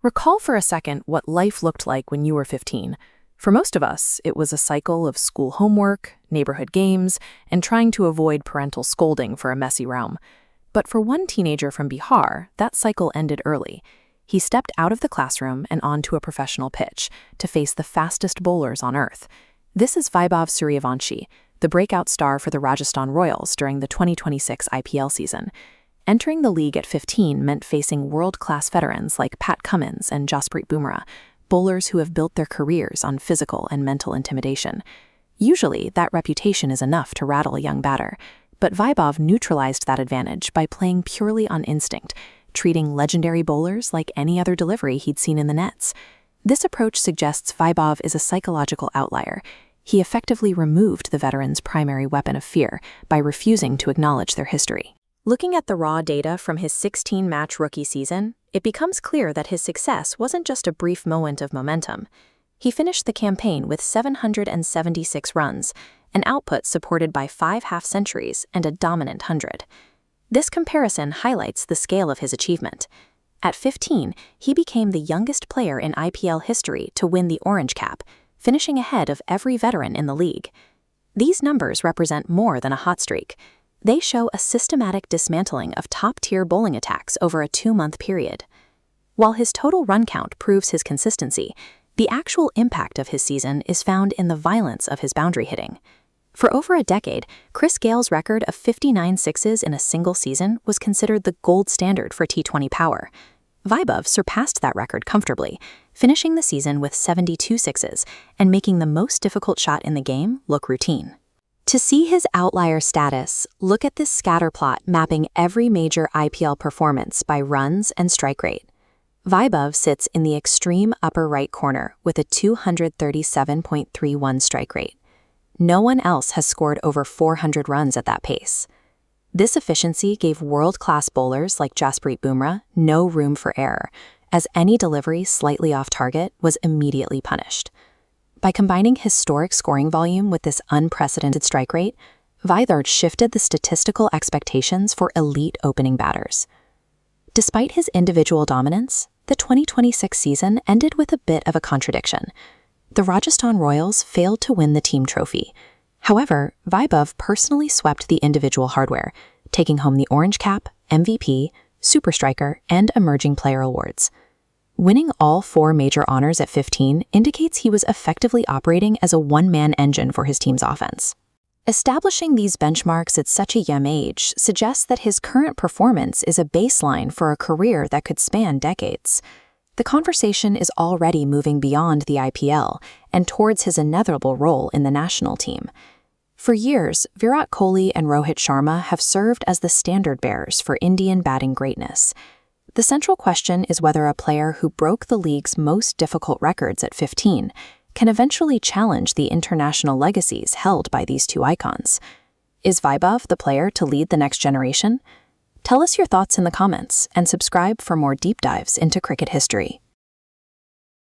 Recall for a second what life looked like when you were 15. For most of us, it was a cycle of school homework, neighborhood games, and trying to avoid parental scolding for a messy room. But for one teenager from Bihar, that cycle ended early. He stepped out of the classroom and onto a professional pitch to face the fastest bowlers on earth. This is Vaibhav Suryavanshi, the breakout star for the Rajasthan Royals during the 2026 IPL season. Entering the league at 15 meant facing world-class veterans like Pat Cummins and Jasprit Bumrah, bowlers who have built their careers on physical and mental intimidation. Usually, that reputation is enough to rattle a young batter, but Vaibhav neutralized that advantage by playing purely on instinct, treating legendary bowlers like any other delivery he'd seen in the nets. This approach suggests Vaibhav is a psychological outlier. He effectively removed the veterans' primary weapon of fear by refusing to acknowledge their history. Looking at the raw data from his 16-match rookie season, it becomes clear that his success wasn't just a brief moment of momentum. He finished the campaign with 776 runs, an output supported by 5 half-centuries and a dominant 100. This comparison highlights the scale of his achievement. At 15, he became the youngest player in IPL history to win the Orange Cap, finishing ahead of every veteran in the league. These numbers represent more than a hot streak. They show a systematic dismantling of top-tier bowling attacks over a 2-month period. While his total run count proves his consistency, the actual impact of his season is found in the violence of his boundary hitting. For over a decade, Chris Gayle's record of 59 sixes in a single season was considered the gold standard for T20 power. Vaibhav surpassed that record comfortably, finishing the season with 72 sixes and making the most difficult shot in the game look routine. To see his outlier status, look at this scatter plot mapping every major IPL performance by runs and strike rate. Vaibhav sits in the extreme upper right corner with a 237.31 strike rate. No one else has scored over 400 runs at that pace. This efficiency gave world-class bowlers like Jasprit Bumrah no room for error, as any delivery slightly off target was immediately punished. By combining historic scoring volume with this unprecedented strike rate, Vaibhav shifted the statistical expectations for elite opening batters. Despite his individual dominance, the 2026 season ended with a bit of a contradiction. The Rajasthan Royals failed to win the team trophy. However, Vaibhav personally swept the individual hardware, taking home the Orange Cap, MVP, Super Striker, and Emerging Player awards. Winning all 4 major honors at 15 indicates he was effectively operating as a one-man engine for his team's offense. Establishing these benchmarks at such a young age suggests that his current performance is a baseline for a career that could span decades. The conversation is already moving beyond the IPL and towards his inevitable role in the national team. For years, Virat Kohli and Rohit Sharma have served as the standard bearers for Indian batting greatness. The central question is whether a player who broke the league's most difficult records at 15 can eventually challenge the international legacies held by these two icons. Is Vaibhav the player to lead the next generation? Tell us your thoughts in the comments and subscribe for more deep dives into cricket history.